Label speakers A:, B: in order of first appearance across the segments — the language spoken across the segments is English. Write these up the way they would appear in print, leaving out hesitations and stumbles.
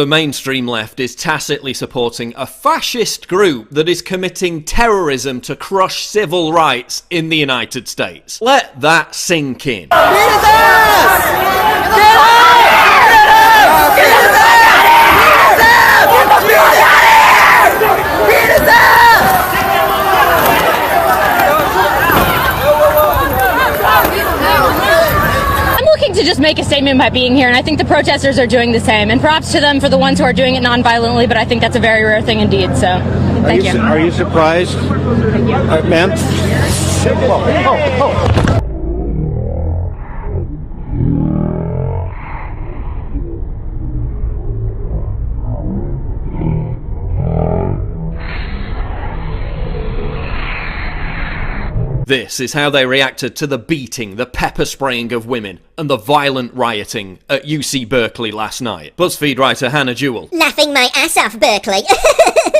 A: The mainstream left is tacitly supporting a fascist group that is committing terrorism to crush civil rights in the United States. Let that sink in.
B: To just make a statement by being here, and I think the protesters are doing the same, and props to them for the ones who are doing it non-violently, but I think that's a very rare thing indeed, so thank you.
C: Are you surprised, ma'am?
A: This is how they reacted to the beating, the pepper spraying of women, and the violent rioting at UC Berkeley last night. BuzzFeed writer Hannah Jewell.
D: Laughing my ass off, Berkeley.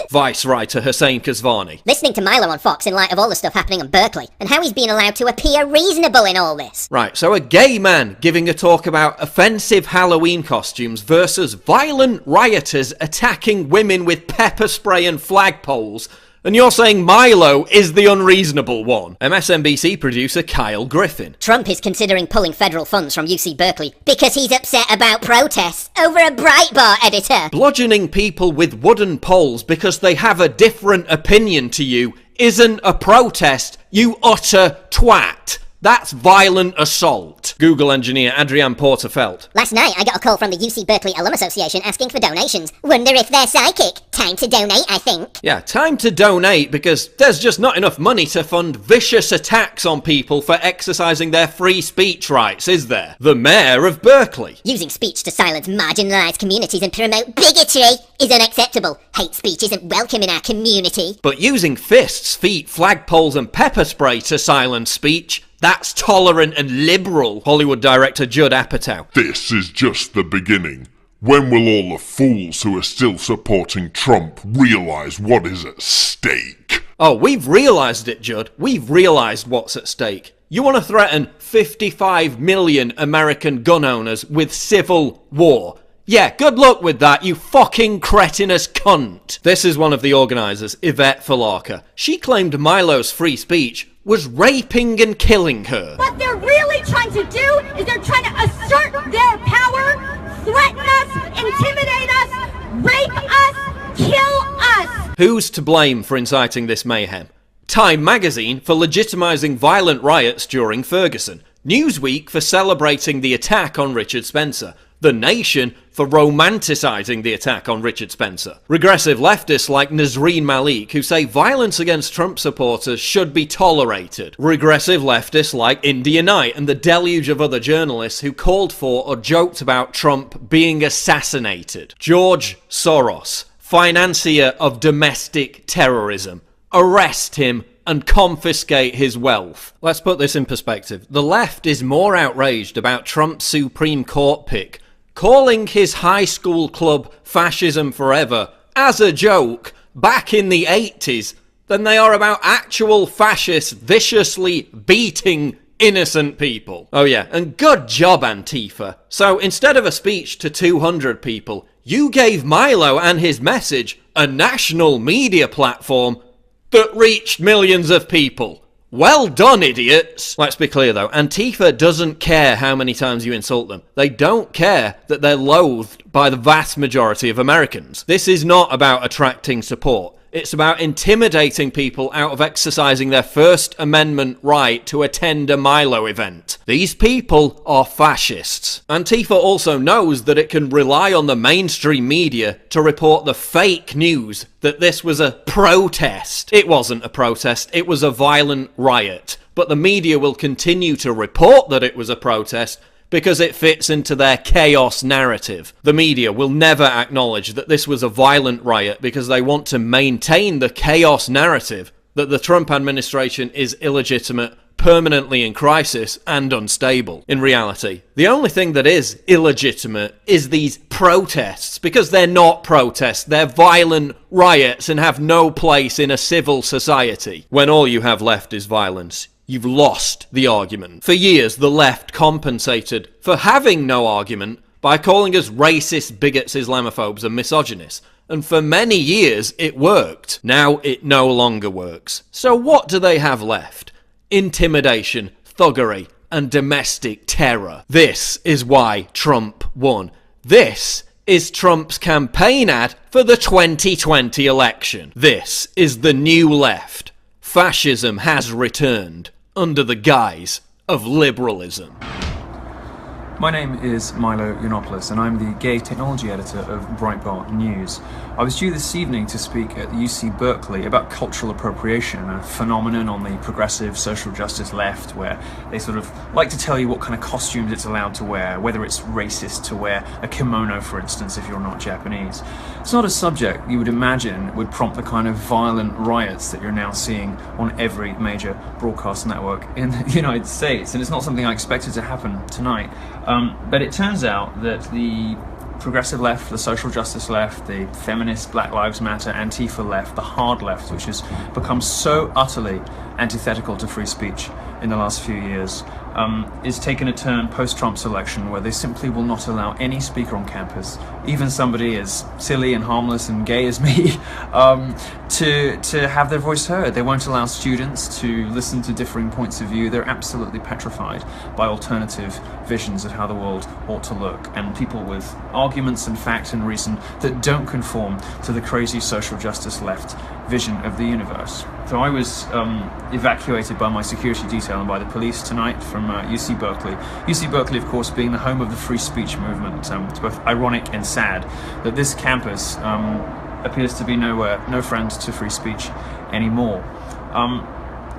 A: Vice writer Hussein Kasvani.
D: Listening to Milo on Fox in light of all the stuff happening in Berkeley, and how he's being allowed to appear reasonable in all this.
A: Right, so a gay man giving a talk about offensive Halloween costumes versus violent rioters attacking women with pepper spray and flagpoles. And you're saying Milo is the unreasonable one. MSNBC producer Kyle Griffin.
D: Trump is considering pulling federal funds from UC Berkeley because he's upset about protests over a Breitbart editor.
A: Bludgeoning people with wooden poles because they have a different opinion to you isn't a protest, you utter twat. That's violent assault. Google engineer Adrienne Porterfeld.
D: Last night I got a call from the UC Berkeley Alum Association asking for donations. Wonder if they're psychic. Time to donate, I think.
A: Yeah, time to donate because there's just not enough money to fund vicious attacks on people for exercising their free speech rights, is there? The mayor of Berkeley.
D: Using speech to silence marginalised communities and promote bigotry is unacceptable. Hate speech isn't welcome in our community.
A: But using fists, feet, flagpoles and pepper spray to silence speech, that's tolerant and liberal, Hollywood director Judd Apatow.
E: This is just the beginning. When will all the fools who are still supporting Trump realise what is at stake?
A: Oh, we've realised it, Judd. We've realised what's at stake. You want to threaten 55 million American gun owners with civil war. Yeah, good luck with that, you fucking cretinous cunt. This is one of the organisers, Yvette Falarka. She claimed Milo's free speech was raping and killing her.
F: What they're really trying to do is they're trying to assert their power, threaten us, intimidate us, rape us, kill us.
A: Who's to blame for inciting this mayhem? Time magazine for legitimising violent riots during Ferguson. Newsweek for celebrating the attack on Richard Spencer. The Nation for romanticising the attack on Richard Spencer. Regressive leftists like Nazreen Malik who say violence against Trump supporters should be tolerated. Regressive leftists like India Knight and the deluge of other journalists who called for or joked about Trump being assassinated. George Soros, financier of domestic terrorism. Arrest him and confiscate his wealth. Let's put this in perspective. The left is more outraged about Trump's Supreme Court pick, calling his high school club Fascism Forever as a joke back in the 80s than they are about actual fascists viciously beating innocent people. Oh yeah, and good job, Antifa. So instead of a speech to 200 people, you gave Milo and his message a national media platform that reached millions of people. Well done, idiots! Let's be clear though, Antifa doesn't care how many times you insult them. They don't care that they're loathed by the vast majority of Americans. This is not about attracting support. It's about intimidating people out of exercising their First Amendment right to attend a Milo event. These people are fascists. Antifa also knows that it can rely on the mainstream media to report the fake news that this was a protest. It wasn't a protest, it was a violent riot. But the media will continue to report that it was a protest because it fits into their chaos narrative. The media will never acknowledge that this was a violent riot because they want to maintain the chaos narrative that the Trump administration is illegitimate, permanently in crisis, and unstable. In reality, the only thing that is illegitimate is these protests, because they're not protests, they're violent riots and have no place in a civil society. When all you have left is violence, you've lost the argument. For years, the left compensated for having no argument by calling us racist, bigots, Islamophobes and misogynists. And for many years it worked. Now it no longer works. So what do they have left? Intimidation, thuggery, and domestic terror. This is why Trump won. This is Trump's campaign ad for the 2020 election. This is the new left. Fascism has returned under the guise of liberalism.
G: My name is Milo Yiannopoulos and I'm the gay technology editor of Breitbart News. I was due this evening to speak at UC Berkeley about cultural appropriation, a phenomenon on the progressive social justice left where they sort of like to tell you what kind of costumes it's allowed to wear, whether it's racist to wear a kimono, for instance, if you're not Japanese. It's not a subject you would imagine would prompt the kind of violent riots that you're now seeing on every major broadcast network in the United States, and it's not something I expected to happen tonight. But it turns out that the progressive left, the social justice left, the feminist, Black Lives Matter, Antifa left, the hard left, which has become so utterly antithetical to free speech in the last few years, is taking a turn post-Trump's election where they simply will not allow any speaker on campus, even somebody as silly and harmless and gay as me, to have their voice heard. They won't allow students to listen to differing points of view. They're absolutely petrified by alternative visions of how the world ought to look, and people with arguments and fact and reason that don't conform to the crazy social justice left vision of the universe. So I was evacuated by my security detail and by the police tonight from UC Berkeley. UC Berkeley, of course, being the home of the free speech movement. It's both ironic and sad that this campus appears to be no friend to free speech anymore.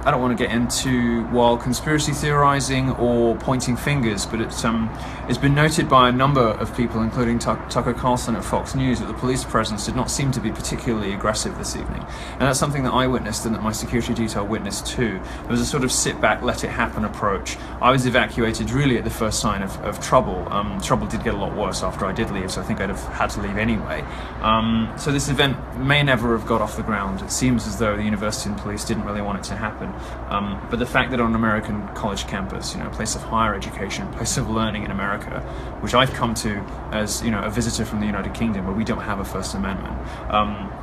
G: I don't want to get into wild conspiracy theorizing or pointing fingers, but it's been noted by a number of people, including Tucker Carlson at Fox News, that the police presence did not seem to be particularly aggressive this evening. And that's something that I witnessed and that my security detail witnessed too. There was a sort of sit back, let it happen approach. I was evacuated really at the first sign of trouble. Trouble did get a lot worse after I did leave, so I think I'd have had to leave anyway. So this event may never have got off the ground. It seems as though the university and police didn't really want it to happen. But the fact that on an American college campus, a place of higher education, a place of learning in America, which I've come to as a visitor from the United Kingdom, where we don't have a First Amendment,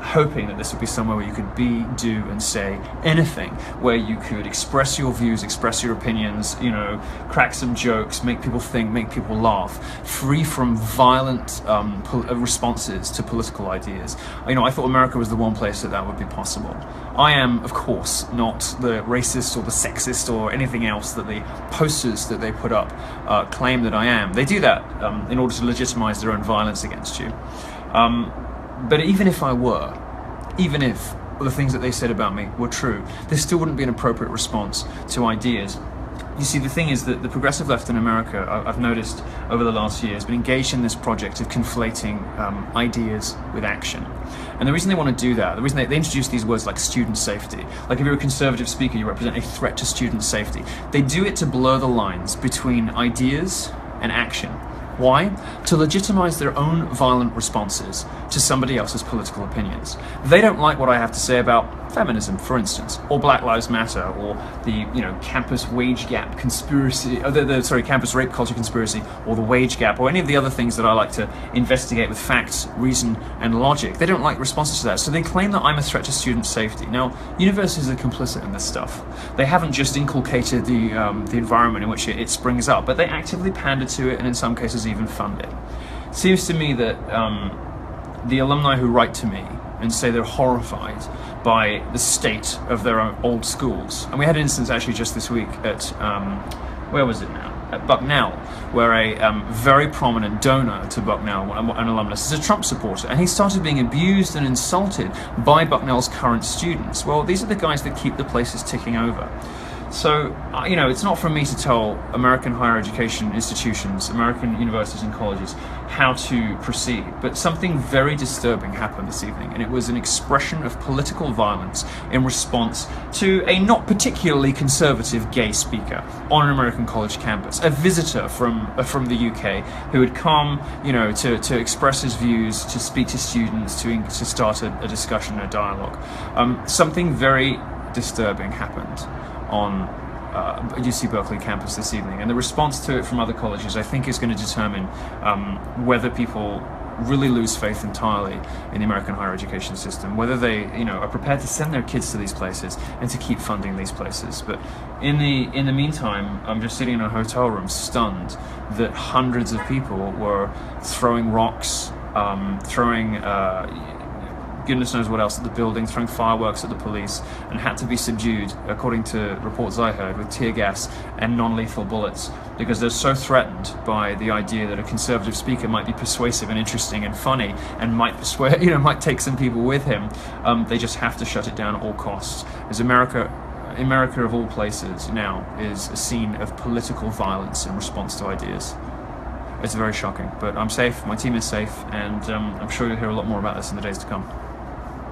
G: hoping that this would be somewhere where you could be, do, and say anything, where you could express your views, express your opinions, crack some jokes, make people think, make people laugh, free from violent responses to political ideas. I thought America was the one place that would be possible. I am, of course, not the racist or the sexist or anything else that the posters that they put up claim that I am. They do that in order to legitimize their own violence against you. But even if I were, even if the things that they said about me were true, there still wouldn't be an appropriate response to ideas. You see, the thing is that the progressive left in America, I've noticed over the last year, has been engaged in this project of conflating ideas with action. And the reason they want to do that, the reason they introduce these words like student safety, like if you're a conservative speaker, you represent a threat to student safety. They do it to blur the lines between ideas and action. Why? To legitimize their own violent responses to somebody else's political opinions. They don't like what I have to say about feminism, for instance, or Black Lives Matter, or the campus wage gap conspiracy, or the campus rape culture conspiracy, or the wage gap, or any of the other things that I like to investigate with facts, reason, and logic. They don't like responses to that, so they claim that I'm a threat to student safety. Now, universities are complicit in this stuff. They haven't just inculcated the environment in which it springs up, but they actively pander to it, and in some cases even fund it. It seems to me that the alumni who write to me and say they're horrified by the state of their own old schools. And we had an instance actually just this week at, where was it now? At Bucknell, where a very prominent donor to Bucknell, an alumnus, is a Trump supporter, and he started being abused and insulted by Bucknell's current students. Well, these are the guys that keep the places ticking over. So, it's not for me to tell American higher education institutions, American universities and colleges, how to proceed. But something very disturbing happened this evening, and it was an expression of political violence in response to a not particularly conservative gay speaker on an American college campus, a visitor from the UK who had come, to express his views, to speak to students, to start a discussion, a dialogue. Something very disturbing happened on UC Berkeley campus this evening, and the response to it from other colleges, I think, is going to determine whether people really lose faith entirely in the American higher education system, whether they, are prepared to send their kids to these places and to keep funding these places. But in the meantime, I'm just sitting in a hotel room, stunned that hundreds of people were throwing rocks, throwing goodness knows what else at the building, throwing fireworks at the police, and had to be subdued, according to reports I heard, with tear gas and non-lethal bullets, because they're so threatened by the idea that a conservative speaker might be persuasive and interesting and funny and might persuade, might take some people with him. They just have to shut it down at all costs. As America of all places now is a scene of political violence in response to ideas. It's very shocking, but I'm safe, my team is safe, and I'm sure you'll hear a lot more about this in the days to come.